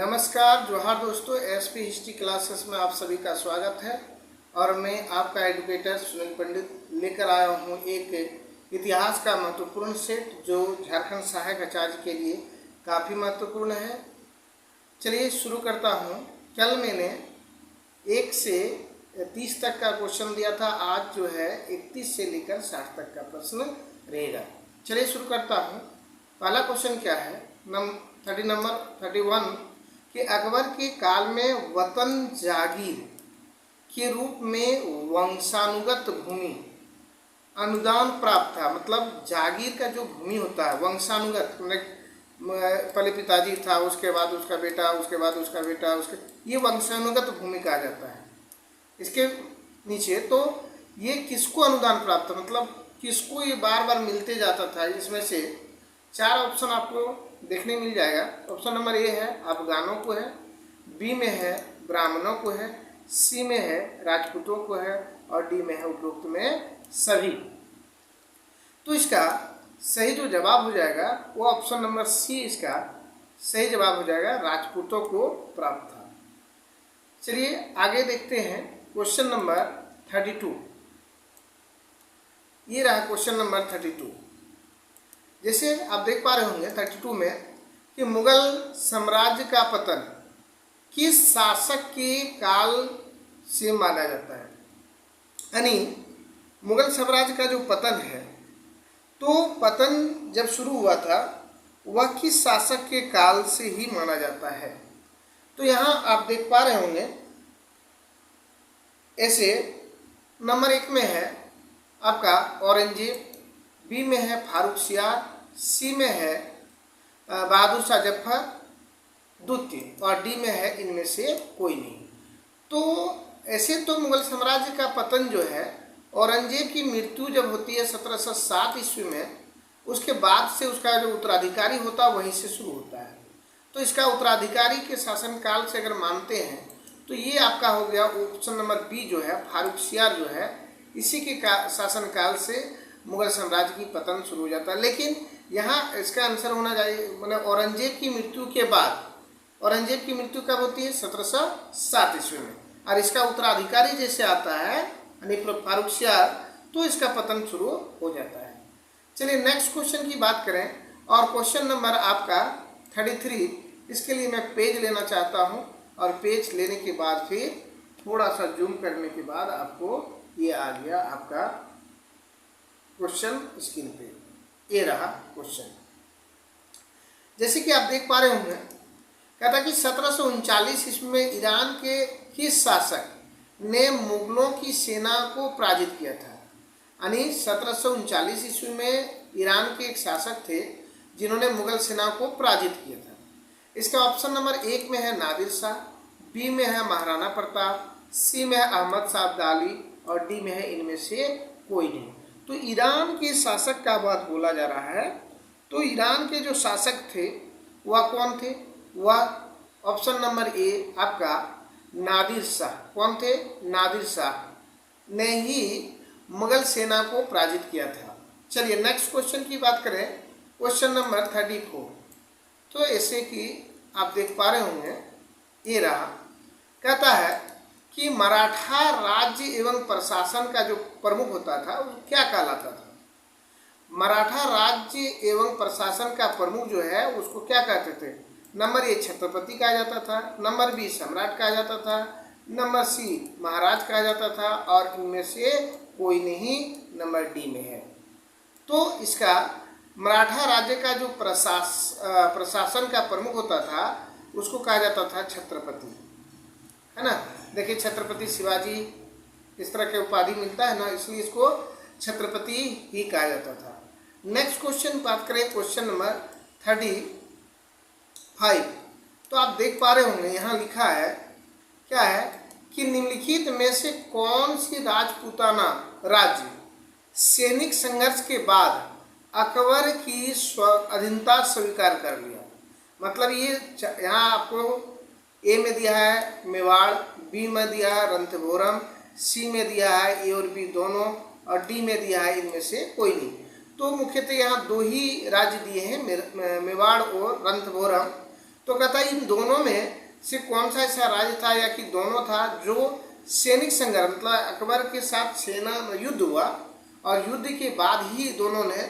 नमस्कार, जोहार दोस्तों। एसपी हिस्ट्री क्लासेस में आप सभी का स्वागत है और मैं आपका एडुकेटर सुनील पंडित लेकर आया हूँ एक इतिहास का महत्वपूर्ण सेट जो झारखंड सहायक आचार्य के लिए काफ़ी महत्वपूर्ण है। चलिए शुरू करता हूँ। कल मैंने 1 से 30 तक का क्वेश्चन दिया था, आज जो है 31 से लेकर 60 तक का प्रश्न रहेगा। चलिए शुरू करता हूँ। पहला क्वेश्चन क्या है, 31 कि अकबर के काल में वतन जागीर के रूप में वंशानुगत भूमि अनुदान प्राप्त था। मतलब जागीर का जो भूमि होता है वंशानुगत, पहले पिताजी था, उसके बाद उसका बेटा, उसके बाद उसका बेटा, ये वंशानुगत भूमि कहा जाता है। इसके नीचे तो ये किसको अनुदान प्राप्त था, मतलब किसको ये बार बार मिलते जाता था। इसमें से 4 ऑप्शन आपको देखने मिल जाएगा। ऑप्शन नंबर ए है अफगानों को है, बी में है ब्राह्मणों को है, सी में है राजपूतों को है और डी में है उपरोक्त में सभी। तो इसका सही जो जवाब हो जाएगा वो ऑप्शन नंबर सी इसका सही जवाब हो जाएगा, राजपूतों को प्राप्त था। चलिए आगे देखते हैं क्वेश्चन नंबर 32। ये रहा क्वेश्चन नंबर 32। जैसे आप देख पा रहे होंगे 32 में कि मुगल साम्राज्य का पतन किस शासक के काल से माना जाता है। यानी मुगल साम्राज्य का जो पतन है, तो पतन जब शुरू हुआ था वह किस शासक के काल से ही माना जाता है। तो यहाँ आप देख पा रहे होंगे ऐसे नंबर 1 में है आपका औरंगजेब, बी में है फारुखसियार, सी में है बहादुर शाह जफर द्वितीय और डी में है इनमें से कोई नहीं। तो ऐसे तो मुगल साम्राज्य का पतन जो है, औरंगजेब की मृत्यु जब होती है 1707 ईस्वी में, उसके बाद से उसका जो उत्तराधिकारी होता है वहीं से शुरू होता है। तो इसका उत्तराधिकारी के शासनकाल से अगर मानते हैं तो ये आपका हो गया ऑप्शन नंबर बी जो है फारुखसियार जो है, इसी के शासनकाल से मुगल साम्राज्य की पतन शुरू हो जाता है। लेकिन यहाँ इसका आंसर होना चाहिए, मतलब औरंगजेब की मृत्यु के बाद। औरंगजेब की मृत्यु कब होती है 1707 ईस्वी में, और इसका उत्तराधिकारी जैसे आता है यानी फारुखसियार, तो इसका पतन शुरू हो जाता है। चलिए नेक्स्ट क्वेश्चन की बात करें और क्वेश्चन नंबर आपका 33। इसके लिए मैं पेज लेना चाहता हूँ और पेज लेने के बाद फिर थोड़ा सा जूम करने के बाद आपको ये आ गया आपका क्वेश्चन स्क्रीन पे। ये रहा क्वेश्चन। जैसे कि आप देख पा रहे होंगे, कहता कि 1739 ईस्वी में ईरान के किस शासक ने मुगलों की सेना को पराजित किया था। यानी 1739 ईस्वी में ईरान के एक शासक थे जिन्होंने मुगल सेना को पराजित किया था। इसका ऑप्शन नंबर 1 में है नादिर शाह, बी में है महाराणा प्रताप, सी में है अहमद शाह अब्दाली और डी में है इनमें से कोई नहीं। तो ईरान के शासक का बात बोला जा रहा है। तो ईरान के जो शासक थे वह कौन थे, वह ऑप्शन नंबर ए आपका नादिर शाह। कौन थे, नादिर शाह ने ही मुगल सेना को पराजित किया था। चलिए नेक्स्ट क्वेश्चन की बात करें, क्वेश्चन नंबर 34। तो ऐसे कि आप देख पा रहे होंगे ये रहा। कहता है कि मराठा राज्य एवं प्रशासन का जो प्रमुख होता था वो क्या कहलाता था। मराठा राज्य एवं प्रशासन का प्रमुख जो है उसको क्या कहते थे। नंबर ए छत्रपति कहा जाता था, नंबर बी सम्राट कहा जाता था, नंबर सी महाराज कहा जाता था और इनमें से कोई नहीं नंबर डी में है। तो इसका मराठा राज्य का जो प्रशासन का प्रमुख होता था उसको कहा जाता था छत्रपति, है ना। देखिए छत्रपति शिवाजी इस तरह के उपाधि मिलता है ना, इसलिए इसको छत्रपति ही कहा जाता था। नेक्स्ट क्वेश्चन बात करें, क्वेश्चन नंबर 35। तो आप देख पा रहे होंगे यहाँ लिखा है क्या है कि निम्नलिखित में से कौन सी राजपूताना राज्य सैनिक संघर्ष के बाद अकबर की स्वाधीनता स्वीकार कर लिया। मतलब ये यहाँ आपको ए में दिया है मेवाड़, बी में दिया है रणथंभौर, सी में दिया है ए और बी दोनों और डी में दिया है इनमें से कोई नहीं। तो मुख्यतः यहाँ 2 ही राज्य दिए हैं, मेवाड़ और रणथंभौर। तो तो कहता है इन दोनों में से कौन सा ऐसा राज्य था या कि दोनों था जो सैनिक संघर्ष मतलब अकबर के साथ सेना युद्ध हुआ और युद्ध के बाद ही दोनों ने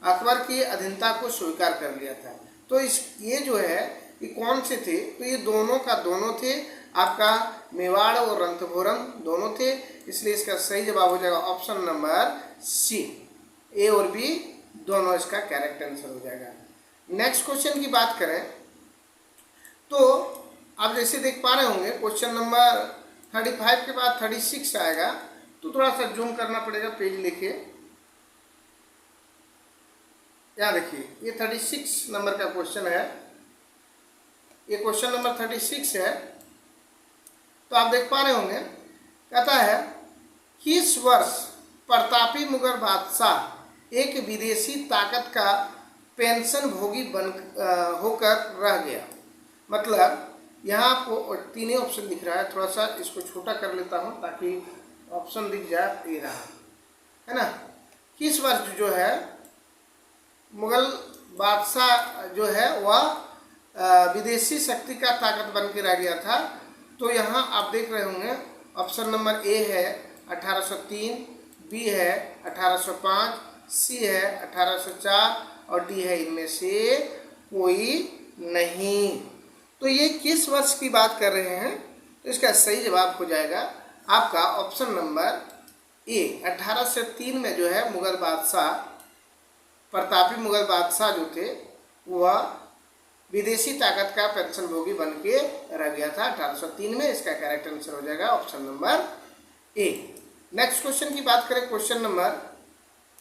अकबर की अधीनता को स्वीकार कर लिया था। तो इस ये जो है ये कौन से थे, तो ये दोनों का दोनों थे, आपका मेवाड़ और रणथंभौर दोनों थे, इसलिए इसका सही जवाब हो जाएगा ऑप्शन नंबर सी, ए और बी दोनों इसका करेक्ट आंसर हो जाएगा। नेक्स्ट क्वेश्चन की बात करें तो आप जैसे देख पा रहे होंगे क्वेश्चन नंबर 35 के बाद 36 आएगा, तो थोड़ा सा जूम करना पड़ेगा पेज लेके। यहाँ देखिए ये 36 नंबर का क्वेश्चन है, ये क्वेश्चन नंबर 36 है। तो आप देख पा रहे होंगे कहता है किस वर्ष प्रतापी मुगल बादशाह एक विदेशी ताकत का पेंशन भोगी बन होकर रह गया। मतलब यहाँ आपको तीन ही ऑप्शन दिख रहा है, थोड़ा सा इसको छोटा कर लेता हूँ ताकि ऑप्शन दिख जाए, ये रहा है ना। किस वर्ष जो है मुगल बादशाह जो है वह विदेशी शक्ति का ताकत बन के रह गया था। तो यहाँ आप देख रहे होंगे ऑप्शन नंबर ए है 1803, बी है 1805, सी है 1804 और डी है इनमें से कोई नहीं। तो ये किस वर्ष की बात कर रहे हैं, तो इसका सही जवाब हो जाएगा आपका ऑप्शन नंबर ए 1803 में जो है मुगल बादशाह प्रतापी मुगल बादशाह जो थे वह विदेशी ताकत का पेंशन भोगी बन के रह गया था 1803 में। इसका करेक्ट आंसर हो जाएगा ऑप्शन नंबर ए। नेक्स्ट क्वेश्चन की बात करें क्वेश्चन नंबर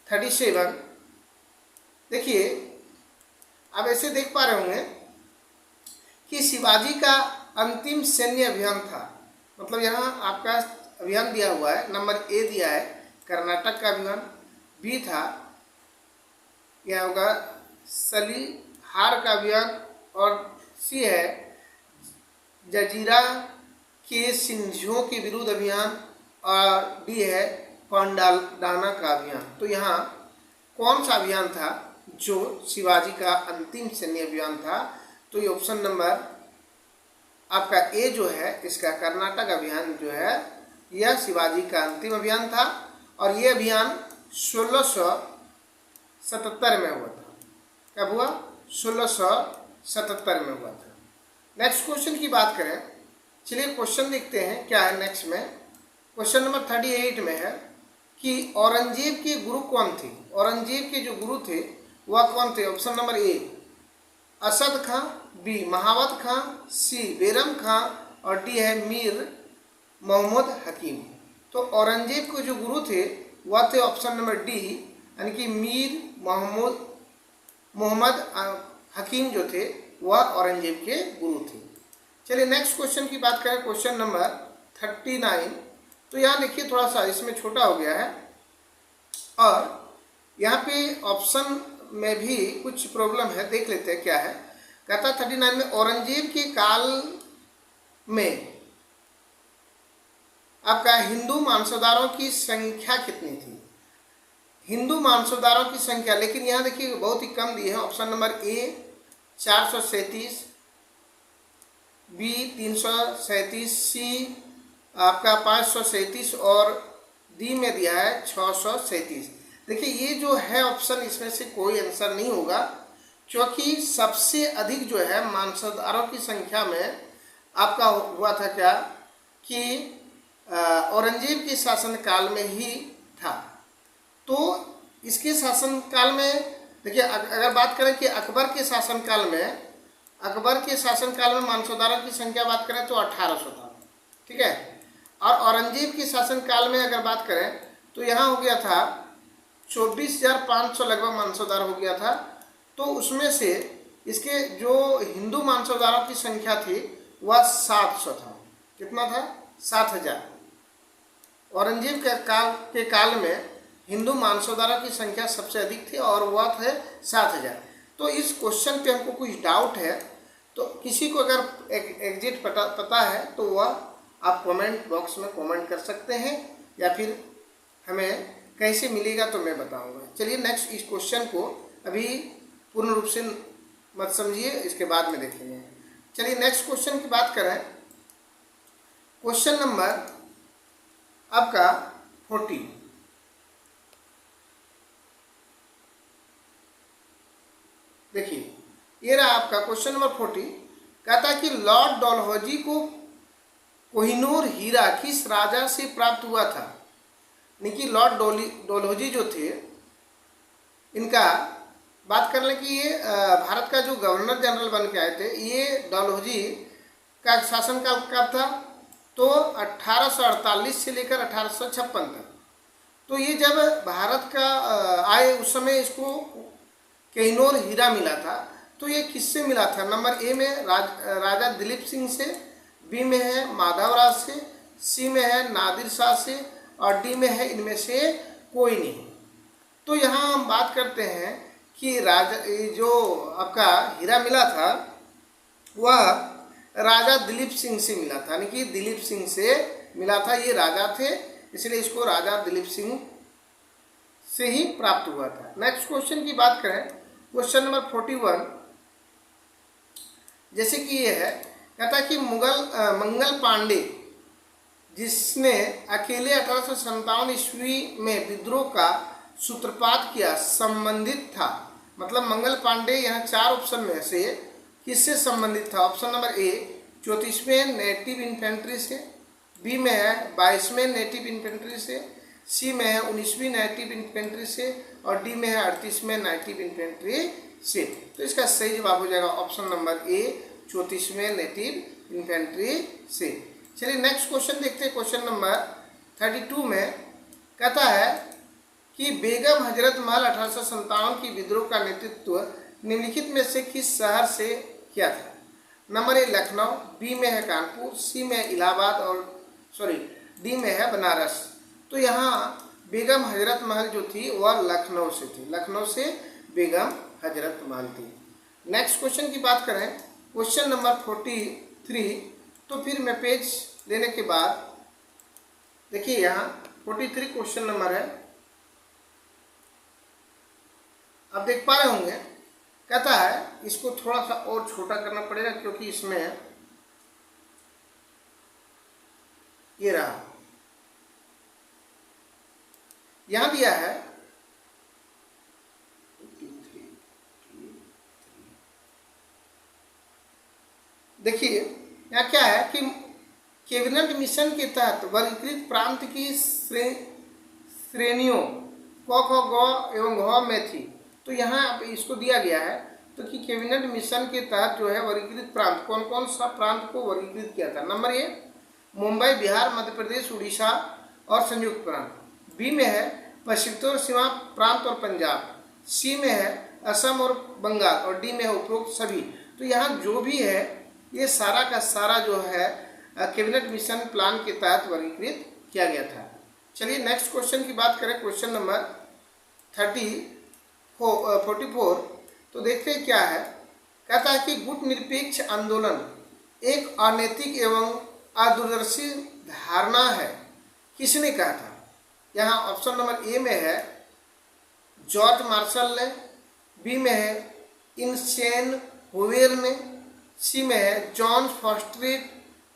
37। देखिए आप ऐसे देख पा रहे होंगे कि शिवाजी का अंतिम सैन्य अभियान था, मतलब यहाँ आपका अभियान दिया हुआ है, नंबर ए दिया है कर्नाटक का अभियान, बी था यह होगा सलीहार का अभियान और सी है जजीरा के सिंधियों के विरुद्ध अभियान और डी है पांडालाना का अभियान। तो यहाँ कौन सा अभियान था जो शिवाजी का अंतिम सैन्य अभियान था, तो ये ऑप्शन नंबर आपका ए जो है इसका कर्नाटक अभियान जो है यह शिवाजी का अंतिम अभियान था और ये अभियान 1677 में हुआ था। कब हुआ? 1677 में हुआ था। नेक्स्ट क्वेश्चन की बात करें, चलिए क्वेश्चन देखते हैं क्या है नेक्स्ट में। क्वेश्चन नंबर 38 में है कि औरंगजेब के गुरु कौन थे। औरंगजेब के जो गुरु थे वह कौन थे? Option number A Asad Khan, B Mahabat Khan, सी बैरम खां और डी है मीर मोहम्मद हकीम। तो औरंगजेब के जो गुरु थे वह थे ऑप्शन नंबर डी यानी कि मीर मोहम्मद हकीम जो थे वह औरंगजेब के गुरु थे। चलिए नेक्स्ट क्वेश्चन की बात करें क्वेश्चन नंबर 39। तो यहाँ देखिए थोड़ा सा इसमें छोटा हो गया है और यहाँ पे ऑप्शन में भी कुछ प्रॉब्लम है, देख लेते हैं क्या है। कहता 39 में औरंगजेब के काल में आपका हिंदू मांसोदारों की संख्या कितनी थी? हिंदू मांसोदारों की संख्या, लेकिन यहाँ देखिए बहुत ही कम दी है। ऑप्शन नंबर ए 437, बी 337, सी आपका 537 और डी में दिया है 637। देखिए ये जो है ऑप्शन इसमें से कोई आंसर नहीं होगा, क्योंकि सबसे अधिक जो है मांसोदारों की संख्या में आपका हुआ था क्या कि औरंगजेब के शासनकाल में ही था। तो इसके शासनकाल में देखिए अगर बात करें कि अकबर के शासनकाल में मांसोदारों की संख्या बात करें तो 1800 था, ठीक है। और औरंगजेब के शासनकाल में अगर बात करें तो यहाँ हो गया था 24,500 लगभग मांसोदार हो गया था। तो उसमें से इसके जो हिंदू मांसोदारों की संख्या थी वह 700 था। कितना था? 7000। औरंगजेब के काल में हिंदू मांसोदारों की संख्या सबसे अधिक थी और वह थे 7000। तो इस क्वेश्चन पे हमको कुछ डाउट है, तो किसी को अगर एग्जैक्ट पता है तो वह आप कमेंट बॉक्स में कमेंट कर सकते हैं या फिर हमें कैसे मिलेगा तो मैं बताऊंगा। चलिए नेक्स्ट इस क्वेश्चन को अभी पूर्ण रूप से मत समझिए, इसके बाद में देखेंगे। चलिए नेक्स्ट क्वेश्चन की बात करें। क्वेश्चन नंबर आपका 40। देखिए ये रहा आपका क्वेश्चन नंबर 40। कहता है कि लॉर्ड डलहौजी को कोहिनूर हीरा किस राजा से प्राप्त हुआ था। यानी कि लॉर्ड डलहौजी जो थे, इनका बात कर लें कि ये भारत का जो गवर्नर जनरल बन के आए थे। ये डलहौजी का शासनकाल कब था, तो 1848 से लेकर 1856 तक। तो ये जब भारत का आए उस समय इसको कोहिनूर हीरा मिला था। तो ये किससे मिला था। नंबर ए में राजा दिलीप सिंह से, बी में है माधवराज से, सी में है नादिर शाह से, और डी में है इनमें से कोई नहीं। तो यहाँ हम बात करते हैं कि जो आपका हीरा मिला था वह राजा दिलीप सिंह से मिला था। यानी कि दिलीप सिंह से मिला था, ये राजा थे, इसलिए इसको राजा दिलीप सिंह से ही प्राप्त हुआ था। नेक्स्ट क्वेश्चन की बात करें, क्वेश्चन नंबर 41। जैसे कि ये है, कहता है कि मंगल पांडे जिसने अकेले 1857 ईस्वी में विद्रोह का सूत्रपात किया संबंधित था। मतलब मंगल पांडे यहाँ 4 ऑप्शन में से किससे संबंधित था। ऑप्शन नंबर ए 34वें नेटिव इन्फेंट्री से, बी में है 22वें नेटिव इन्फेंट्री से, सी में है 19वीं नेटिव इन्फेंट्री से, और डी में है 38वें नेटिव इन्फेंट्री से। तो इसका सही जवाब हो जाएगा ऑप्शन नंबर ए 34वें नेटिव इन्फेंट्री से। चलिए नेक्स्ट क्वेश्चन देखते हैं। क्वेश्चन नंबर 32 में कहता है कि बेगम हजरत महल 1857 की विद्रोह का नेतृत्व निम्नलिखित में से किस शहर से किया था। नंबर ए लखनऊ, बी में है कानपुर, सी में इलाहाबाद, और डी में है बनारस। तो यहाँ बेगम हजरत महल जो थी वह लखनऊ से थी। लखनऊ से बेगम हजरत महल थी। नेक्स्ट क्वेश्चन की बात करें, क्वेश्चन नंबर 43। तो फिर मैं पेज लेने के बाद देखिए यहाँ 43 क्वेश्चन नंबर है, आप देख पा रहे होंगे। कहता है इसको थोड़ा सा और छोटा करना पड़ेगा क्योंकि इसमें ये रहा, यहां दिया है देखिए यहाँ क्या है कि कैबिनेट मिशन के तहत वर्गीकृत प्रांत की श्रेणियों क ख ग एवं घ में थी। तो यहाँ इसको दिया गया है तो कि कैबिनेट मिशन के तहत जो है वर्गीकृत प्रांत कौन कौन सा प्रांत को वर्गीकृत किया था। नंबर ए मुंबई, बिहार, मध्य प्रदेश, उड़ीसा और संयुक्त प्रांत, बी में है पश्चिमोत्तर सीमा प्रांत और पंजाब, सी में है असम और बंगाल, और डी में है उपरोक्त सभी। तो यहाँ जो भी है ये सारा का सारा जो है कैबिनेट मिशन प्लान के तहत वर्गीकृत किया गया था। चलिए नेक्स्ट क्वेश्चन की बात करें, क्वेश्चन नंबर 44। तो देखते हैं क्या है। कहता है कि गुट निरपेक्ष आंदोलन एक अनैतिक एवं अदूरदर्शी धारणा है, किसने कहा था। यहाँ ऑप्शन नंबर ए में है जॉर्ज मार्शल ने, बी में है इनसेन हुवेर ने, सी में है जॉन फॉस्टर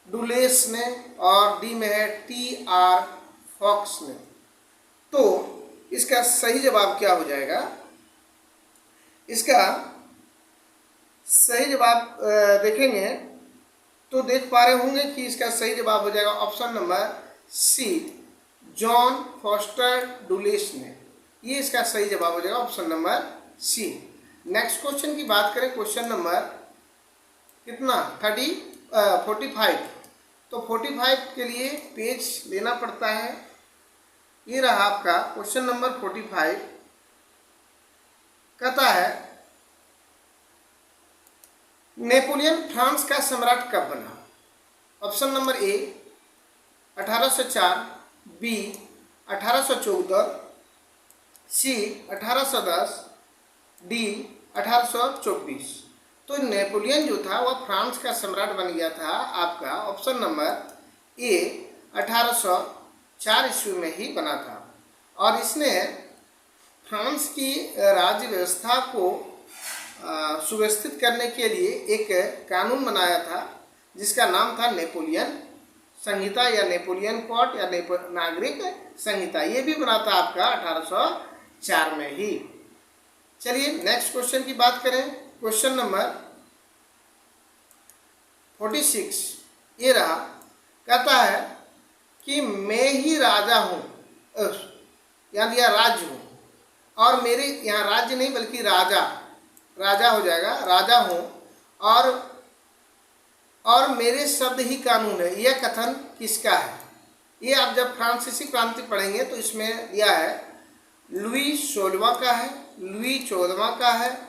डुलेस ने, और डी में है टी.आर. फॉक्स ने। तो इसका सही जवाब क्या हो जाएगा। इसका सही जवाब देखेंगे तो देख पा रहे होंगे कि इसका सही जवाब हो जाएगा option number C John Foster Dulles ने। ये इसका सही जवाब हो जाएगा option number C. Next question की बात करें, क्वेश्चन नंबर कितना 45। तो 45 के लिए पेज लेना पड़ता है। ये रहा आपका क्वेश्चन नंबर 45। कहता है नेपोलियन फ्रांस का सम्राट कब बना। Option number A 1804, B 1814, C 1810, D 1824। तो नेपोलियन जो था वह फ्रांस का सम्राट बन गया था आपका ऑप्शन नंबर ए 1804 ईस्वी में ही बना था। और इसने फ्रांस की राज्य व्यवस्था को सुव्यवस्थित करने के लिए एक कानून बनाया था जिसका नाम था नेपोलियन संहिता या नेपोलियन कोड या नागरिक संहिता। ये भी बना था आपका 1804 में ही। चलिए नेक्स्ट क्वेश्चन की बात करें। क्वेश्चन नंबर 46 ये रहा, कहता है कि मैं ही राजा हूँ, यहाँ दिया राज्य हूँ, और मेरे यहाँ राज्य नहीं बल्कि राजा हो जाएगा, राजा हूँ और मेरे शब्द ही कानून है। यह कथन किसका है? ये आप जब फ्रांसीसी क्रांति पढ़ेंगे तो इसमें दिया है लुई 16वां का है, लुई 14वां का है,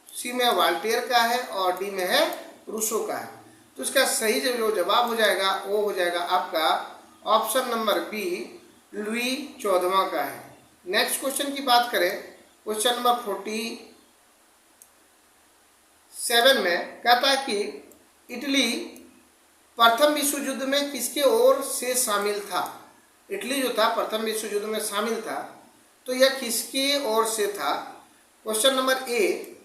सी में वाल्टेयर का है और डी में है रूसो का है। तो इसका सही जो जवाब हो जाएगा वो हो जाएगा आपका ऑप्शन नंबर बी, लुई 14वां का है। नेक्स्ट क्वेश्चन की बात करें, क्वेश्चन नंबर 47 में कहता है कि इटली प्रथम विश्व युद्ध में किसके ओर से शामिल था? इटली जो था प्रथम विश्व युद्ध में शामिल था, तो यह किसके ओर से था? Question number A,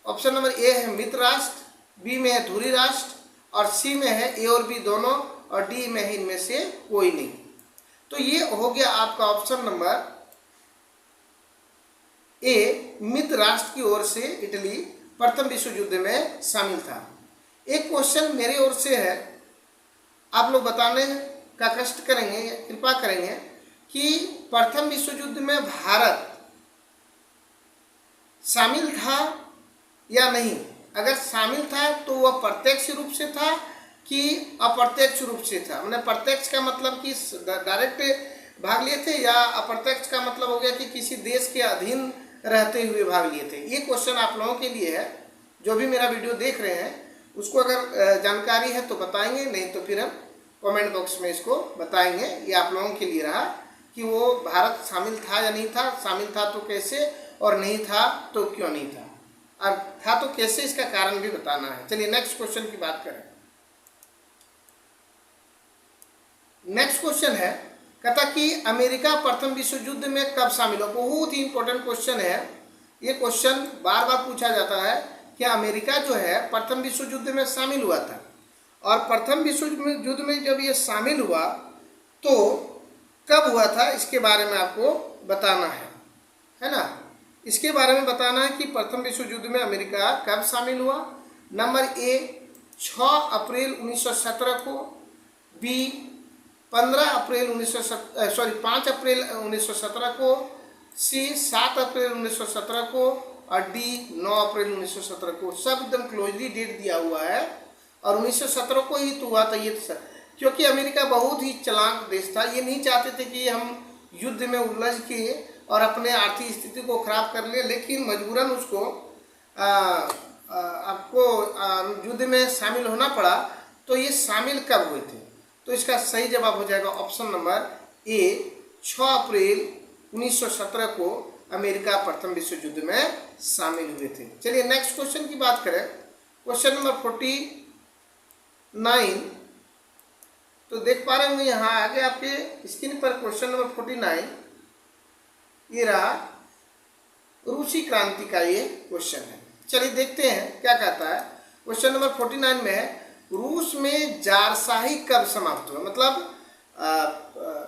option number ए है मित्र राष्ट्र, बी में है धुरी राष्ट्र और सी में है ए और बी दोनों और डी में है इनमें से कोई नहीं। तो ये हो गया आपका ऑप्शन नंबर ए, मित्र राष्ट्र की ओर से इटली प्रथम विश्व युद्ध में शामिल था। एक क्वेश्चन मेरी ओर से है, आप लोग बताने का कष्ट करेंगे, कृपा करेंगे कि प्रथम विश्व युद्ध में भारत शामिल था या नहीं। अगर शामिल था तो वह प्रत्यक्ष रूप से था कि अप्रत्यक्ष रूप से था। मैंने प्रत्यक्ष का मतलब कि डायरेक्ट भाग लिए थे, या अप्रत्यक्ष का मतलब हो गया कि किसी देश के अधीन रहते हुए भाग लिए थे। ये क्वेश्चन आप लोगों के लिए है, जो भी मेरा वीडियो देख रहे हैं उसको अगर जानकारी है तो बताएंगे, नहीं तो फिर हम कमेंट बॉक्स में इसको बताएंगे। ये आप लोगों के लिए रहा कि वो भारत शामिल था या नहीं था, शामिल था तो कैसे और नहीं था तो क्यों नहीं था, और था तो कैसे, इसका कारण भी बताना है। चलिए नेक्स्ट क्वेश्चन की बात करें। नेक्स्ट क्वेश्चन है, कहता कि अमेरिका प्रथम विश्व युद्ध में कब शामिल हुआ? बहुत ही इंपॉर्टेंट क्वेश्चन है ये। क्वेश्चन बार बार पूछा जाता है कि अमेरिका जो है प्रथम विश्व युद्ध में शामिल हुआ था, और प्रथम विश्व युद्ध में जब ये शामिल हुआ तो कब हुआ था, इसके बारे में आपको बताना है ना। इसके बारे में बताना है कि प्रथम विश्व युद्ध में अमेरिका कब शामिल हुआ। नंबर ए 6 अप्रैल 1917 को, बी 5 अप्रैल 1917 को, सी 7 अप्रैल 1917 को और डी 9 अप्रैल 1917 को। सब एकदम क्लोजली डेट दिया हुआ है और 1917 को ही तो हुआ था ये, क्योंकि अमेरिका बहुत ही चालाक देश था। ये नहीं चाहते थे कि हम युद्ध में उलझ के और अपने आर्थिक स्थिति को खराब कर ले, लेकिन मजबूरन उसको आपको युद्ध में शामिल होना पड़ा। तो ये शामिल कब हुए थे? तो इसका सही जवाब हो जाएगा ऑप्शन नंबर ए 6 अप्रैल 1917 को अमेरिका प्रथम विश्व युद्ध में शामिल हुए थे। चलिए नेक्स्ट क्वेश्चन की बात करें। क्वेश्चन नंबर 49, तो देख पा रहे होंगे यहाँ आगे आपके स्क्रीन पर क्वेश्चन नंबर 49 ये रहा, रूसी क्रांति का ये क्वेश्चन है। चलिए देखते हैं क्या कहता है। क्वेश्चन नंबर 49 में है, रूस में जारशाही कब समाप्त हुआ? मतलब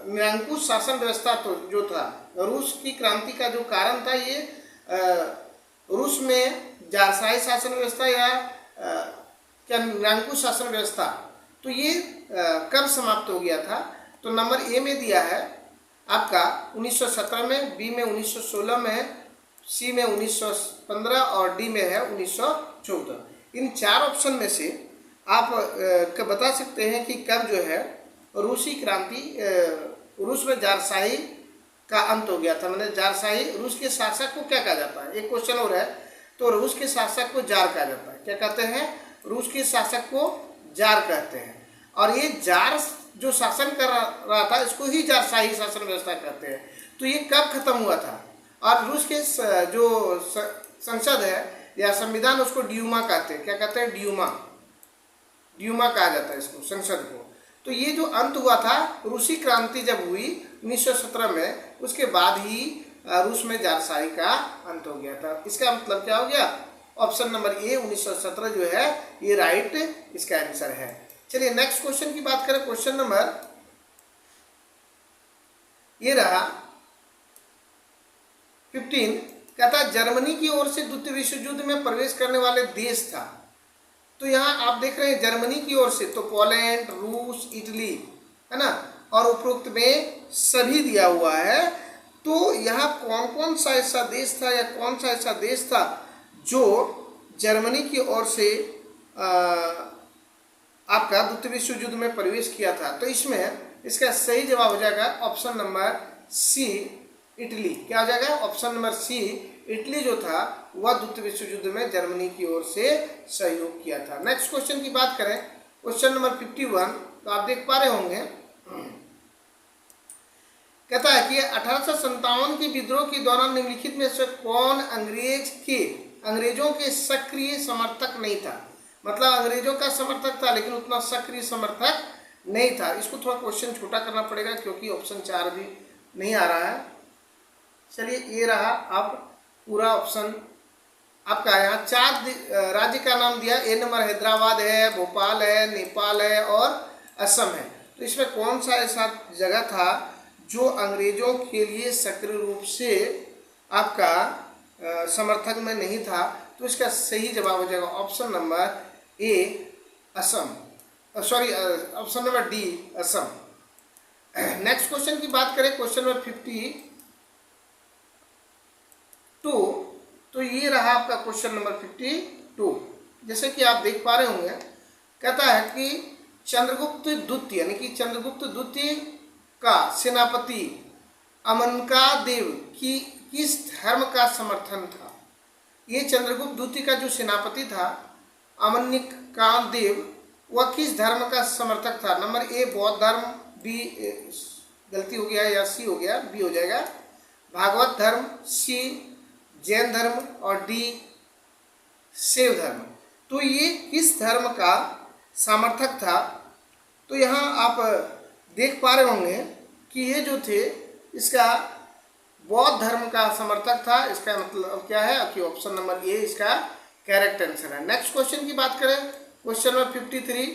निरंकुश शासन व्यवस्था तो जो था, रूस की क्रांति का जो कारण था ये रूस में जारशाही शासन व्यवस्था या क्या निरंकुश शासन व्यवस्था, तो ये कब समाप्त हो गया था? तो नंबर ए में दिया है आपका 1917 में, बी में 1916 में, सी में 1915 और डी में है 1914। इन 4 ऑप्शन में से आप बता सकते हैं कि कब जो है रूसी क्रांति, रूस में जारशाही का अंत हो गया था। मैंने जारशाही, रूस के शासक को क्या कहा जाता है? एक क्वेश्चन और है, तो रूस के शासक को जार कहा जाता है। क्या कहते हैं? रूस के शासक को जार कहते हैं। और ये जार जो शासन कर रहा था इसको ही जारशाही शासन व्यवस्था कहते हैं। तो ये कब खत्म हुआ था? और रूस के जो संसद है या संविधान, उसको ड्यूमा कहते हैं। क्या कहते हैं? ड्यूमा कहा जाता है इसको, संसद को। तो ये जो अंत हुआ था, रूसी क्रांति जब हुई 1917 में, उसके बाद ही रूस में जारशाही का अंत हो गया था। इसका मतलब क्या हो गया ऑप्शन नंबर ए 1917 जो है ये राइट इसका आंसर है। चलिए नेक्स्ट क्वेश्चन की बात करें। क्वेश्चन नंबर ये रहा 15, कहता जर्मनी की ओर से द्वितीय विश्व युद्ध में प्रवेश करने वाले देश था। तो यहाँ आप देख रहे हैं जर्मनी की ओर से, तो पोलैंड, रूस, इटली, है ना, और उपरोक्त में सभी दिया हुआ है। तो यहाँ कौन कौन सा ऐसा देश था या कौन सा ऐसा देश था जो जर्मनी की ओर से आपका द्वितीय विश्व युद्ध में प्रवेश किया था? तो इसमें इसका सही जवाब हो जाएगा ऑप्शन नंबर सी, इटली। क्या हो जाएगा? ऑप्शन नंबर सी, इटली जो था वह द्वितीय विश्व युद्ध में जर्मनी की ओर से सहयोग किया था। नेक्स्ट क्वेश्चन की बात करें, क्वेश्चन नंबर 51, तो आप देख पा रहे होंगे, कहता है कि 1857 के विद्रोह के दौरान निम्नलिखित में से कौन अंग्रेजों के सक्रिय समर्थक नहीं था? मतलब अंग्रेजों का समर्थक था लेकिन उतना सक्रिय समर्थक नहीं था। इसको थोड़ा क्वेश्चन छोटा करना पड़ेगा क्योंकि ऑप्शन 4 भी नहीं आ रहा है। चलिए ये रहा अब पूरा ऑप्शन आपका। यहाँ 4 राज्य का नाम दिया। ए नंबर हैदराबाद है, भोपाल है, नेपाल है और असम है। तो इसमें कौन सा ऐसा जगह था जो अंग्रेजों के लिए सक्रिय रूप से आपका समर्थक में नहीं था? तो इसका सही जवाब हो जाएगा ऑप्शन नंबर ए, Assam, sorry option number D, Assam. Next question की बात करें, क्वेश्चन नंबर 52, तो ये रहा आपका क्वेश्चन नंबर 52। जैसे कि आप देख पा रहे होंगे, कहता है कि चंद्रगुप्त द्वितीय यानी कि चंद्रगुप्त द्वितीय का सेनापति अमनका देव की किस धर्म का समर्थन था? ये चंद्रगुप्त द्वितीय का जो सेनापति था अमन्यका देव, वह किस धर्म का समर्थक था? नंबर ए बौद्ध धर्म, बी गलती हो गया या सी हो गया, बी हो जाएगा भागवत धर्म, सी जैन धर्म और डी शैव धर्म। तो ये किस धर्म का समर्थक था? तो यहाँ आप देख पा रहे होंगे कि ये जो थे इसका बौद्ध धर्म का समर्थक था। इसका मतलब क्या है कि ऑप्शन नंबर ए इसका करेक्ट आंसर है। नेक्स्ट क्वेश्चन की बात करें, क्वेश्चन नंबर 53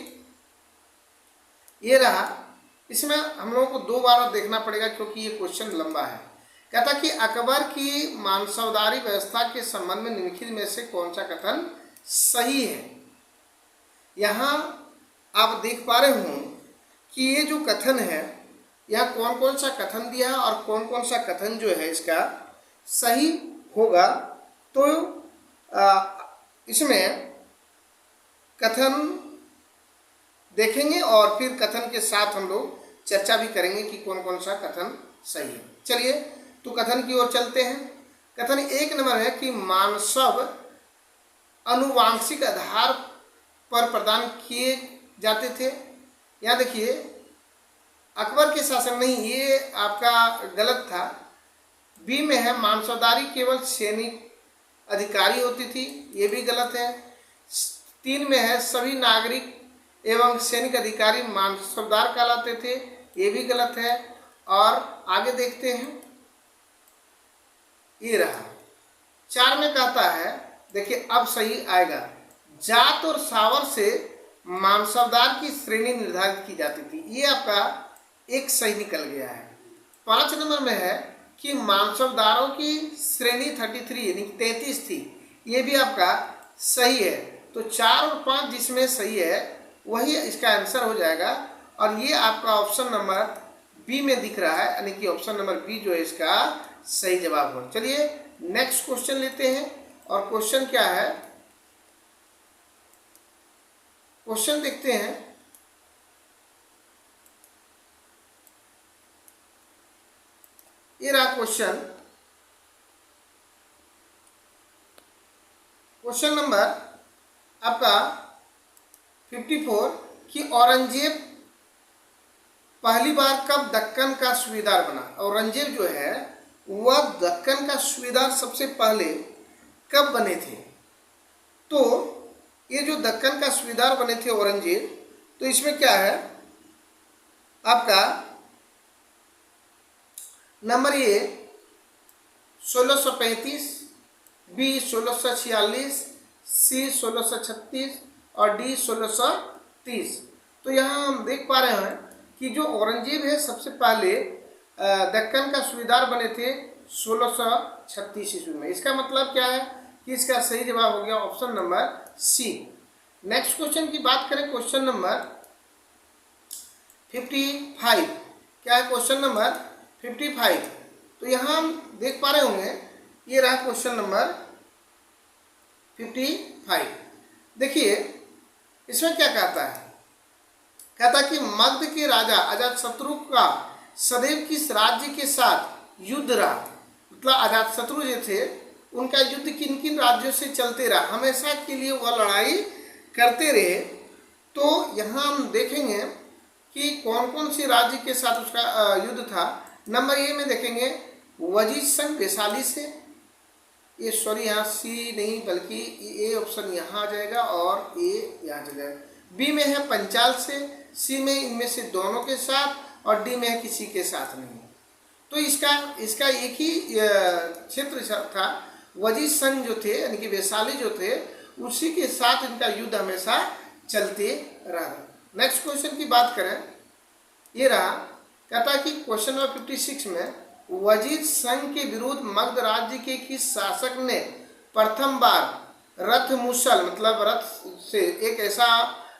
ये रहा। इसमें हम लोगों को 2 बार देखना पड़ेगा क्योंकि ये क्वेश्चन लंबा है। कहता कि अकबर की मानसबदारी व्यवस्था के संबंध में निम्नलिखित में से कौन सा कथन सही है? यहाँ आप देख पा रहे हो कि ये जो कथन है यहाँ कौन कौन सा कथन दिया है और कौन कौन सा कथन जो है इसका सही होगा। तो इसमें कथन देखेंगे और फिर कथन के साथ हम लोग चर्चा भी करेंगे कि कौन कौन सा कथन सही है। चलिए तो कथन की ओर चलते हैं। कथन 1 नंबर है कि मानसब अनुवांशिक आधार पर प्रदान किए जाते थे। यहाँ देखिए अकबर के शासन नहीं, ये आपका गलत था। बी में है मानसबदारी केवल सैनिक अधिकारी होती थी, ये भी गलत है। 3 में है सभी नागरिक एवं सैनिक अधिकारी मानसबदार कहलाते थे, ये भी गलत है। और आगे देखते हैं, ये रहा 4 में कहता है, देखिए अब सही आएगा, जात और सावर से मानसबदार की श्रेणी निर्धारित की जाती थी। ये आपका एक सही निकल गया है। 5 नंबर में है कि मानसबदारों की श्रेणी 33 यानी 33 थी, ये भी आपका सही है। तो 4 और 5 जिसमें सही है वही इसका आंसर हो जाएगा। और ये आपका ऑप्शन नंबर बी में दिख रहा है, यानी कि ऑप्शन नंबर बी जो है इसका सही जवाब हो। चलिए नेक्स्ट क्वेश्चन लेते हैं। और क्वेश्चन क्या है, क्वेश्चन देखते हैं। ये रहा क्वेश्चन, क्वेश्चन नंबर आपका 54 कि औरंगजेब पहली बार कब दक्कन का सूबेदार बना? औरंगजेब जो है वह दक्कन का सूबेदार सबसे पहले कब बने थे? तो ये जो दक्कन का सूबेदार बने थे औरंगजेब, तो इसमें क्या है आपका नंबर ए 1635, बी 1646, सी 1636 और डी 1630। तो यहाँ हम देख पा रहे हैं कि जो औरंगजेब है सबसे पहले दक्कन का सूबेदार बने थे 1636 ईस्वी में। इसका मतलब क्या है कि इसका सही जवाब हो गया option number C. Next question की बात करें, क्वेश्चन नंबर 55। क्या है क्वेश्चन नंबर 55? तो यहाँ हम देख पा रहे होंगे, ये रहा क्वेश्चन नंबर 55। देखिए इसमें क्या कहता है, कहता कि मगध के राजा अजातशत्रु का सदैव किस राज्य के साथ युद्ध रहा। मतलब अजातशत्रु जो थे उनका युद्ध किन किन राज्यों से चलते रहा, हमेशा के लिए वह लड़ाई करते रहे। तो यहाँ हम देखेंगे कि कौन कौन सी राज्य के साथ उसका युद्ध था। नंबर ए में देखेंगे वजीद संग वैशाली से, ये सॉरी यहाँ सी नहीं बल्कि ए ऑप्शन यहाँ आ जाएगा और ए यहाँ चला जाएगा। बी में है पंचाल से, सी में इनमें से दोनों के साथ और डी में है किसी के साथ नहीं। तो इसका एक ही क्षेत्र था, वजीद संघ जो थे यानी कि वैशाली जो थे उसी के साथ इनका युद्ध हमेशा चलते रहा। नेक्स्ट क्वेश्चन की बात करें, ये रहा, कहता कि क्वेश्चन नंबर 56 में वजीद संघ के विरुद्ध मगध राज्य के किस शासक ने प्रथम बार रथ मुसल, मतलब रथ से एक ऐसा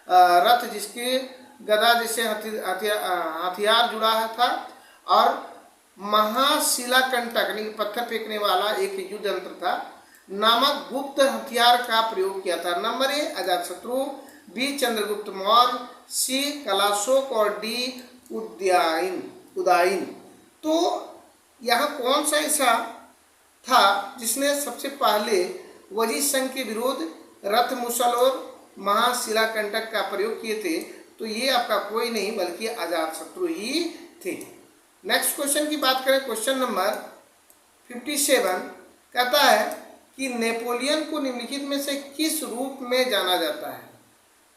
रथ जिसकी गदा जैसे हथियार जुड़ा था और महाशिलाकंटक यानी पत्थर फेंकने वाला एक युद्ध यंत्र था नामक गुप्त हथियार का प्रयोग किया था। Number A Ajatashatru, B Chandragupta Maurya, C Kalashoka और डी उदाइन। तो यहाँ कौन सा ऐसा था जिसने सबसे पहले वजीद संघ के विरुद्ध रथ मुसल और महाशिलाकंटक का प्रयोग किए थे? तो ये आपका कोई नहीं बल्कि अजातशत्रु ही थे। नेक्स्ट क्वेश्चन की बात करें, क्वेश्चन नंबर 57 कहता है कि नेपोलियन को निम्नलिखित में से किस रूप में जाना जाता है?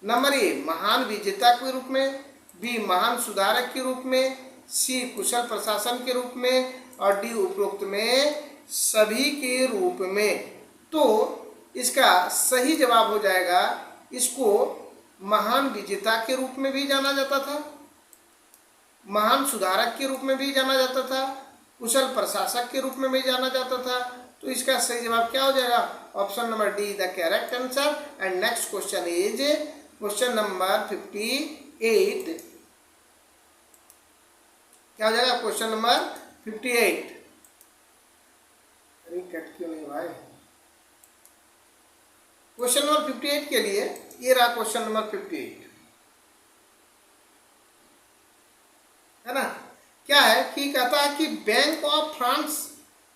नंबर ए महान विजेता के रूप में, बी महान सुधारक के रूप में, सी कुशल प्रशासन के रूप में और डी उपरोक्त में सभी के रूप में। तो इसका सही जवाब हो जाएगा, इसको महान विजेता के रूप में भी जाना जाता था, महान सुधारक के रूप में भी जाना जाता था, कुशल प्रशासक के रूप में भी जाना जाता था। तो इसका सही जवाब क्या हो जाएगा? Option number D the correct answer. And next question is question number 58। क्या हो जाएगा? Question number 58। अरे कट क्यों नहीं भाई? क्वेश्चन नंबर 58 के लिए ये रहा क्वेश्चन नंबर 58, है ना। क्या है कि कहता है कि बैंक ऑफ फ्रांस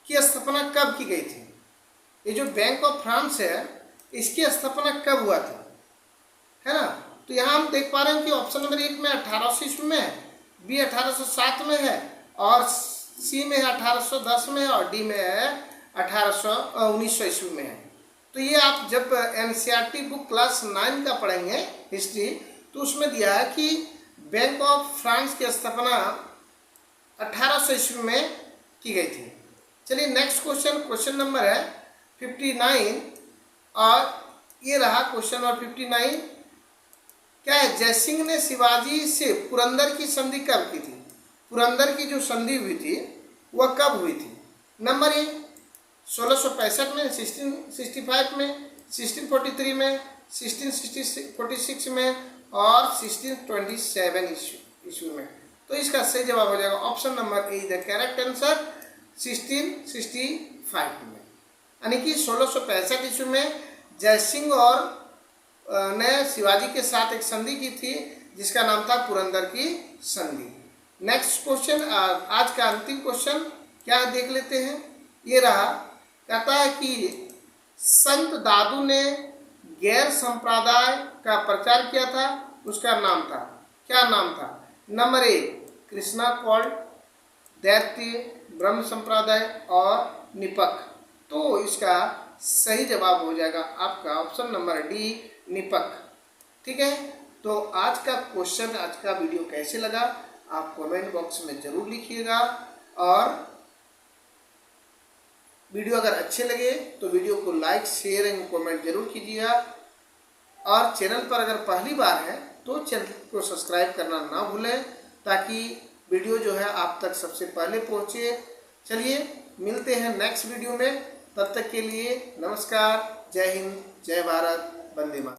की स्थापना कब की गई थी? ये जो बैंक ऑफ फ्रांस है इसकी स्थापना कब हुआ था, है ना। तो यहाँ हम देख पा रहे हैं कि ऑप्शन नंबर 1 में 1800 ईस्वी में है, बी 1807 में है और सी में है 1810 में है और डी में है 1900 ईस्वी में है। तो ये आप जब एनसीईआरटी बुक क्लास 9 का पढ़ेंगे हिस्ट्री, तो उसमें दिया है कि बैंक ऑफ फ्रांस की स्थापना 1800 ईस्वी में की गई थी। चलिए नेक्स्ट क्वेश्चन, क्वेश्चन नंबर है 59 और ये रहा क्वेश्चन नंबर 59। क्या है? जयसिंह ने शिवाजी से पुरंदर की संधि कब की थी? पुरंदर की जो संधि हुई थी वह कब हुई थी? नंबर ए 1665 में, 1665 में, 1643 में, 1646 में और 1627 ईस्वी में। तो इसका सही जवाब हो जाएगा option number A the correct answer 1665 में, यानी कि 1665 ईस्वी में जयसिंह और ने शिवाजी के साथ एक संधि की थी जिसका नाम था पुरंदर की संधि। नेक्स्ट क्वेश्चन, आज का अंतिम क्वेश्चन क्या है देख लेते हैं। ये रहा, कहता है कि संत दादू ने गैर संप्रदाय का प्रचार किया था, उसका नाम था, क्या नाम था? नंबर ए कृष्णा कॉल्ड, दैत्य, ब्रह्म संप्रदाय और निपक। तो इसका सही जवाब हो जाएगा आपका ऑप्शन नंबर डी निपक। ठीक है, तो आज का क्वेश्चन, आज का वीडियो कैसे लगा आप कमेंट बॉक्स में जरूर लिखिएगा और वीडियो अगर अच्छे लगे तो वीडियो को लाइक, शेयर एंड कमेंट जरूर कीजिएगा। और चैनल पर अगर पहली बार है तो चैनल को सब्सक्राइब करना ना भूलें, ताकि वीडियो जो है आप तक सबसे पहले पहुँचे। चलिए मिलते हैं नेक्स्ट वीडियो में, तब तक के लिए नमस्कार, जय हिंद, जय भारत, वंदे मातरम।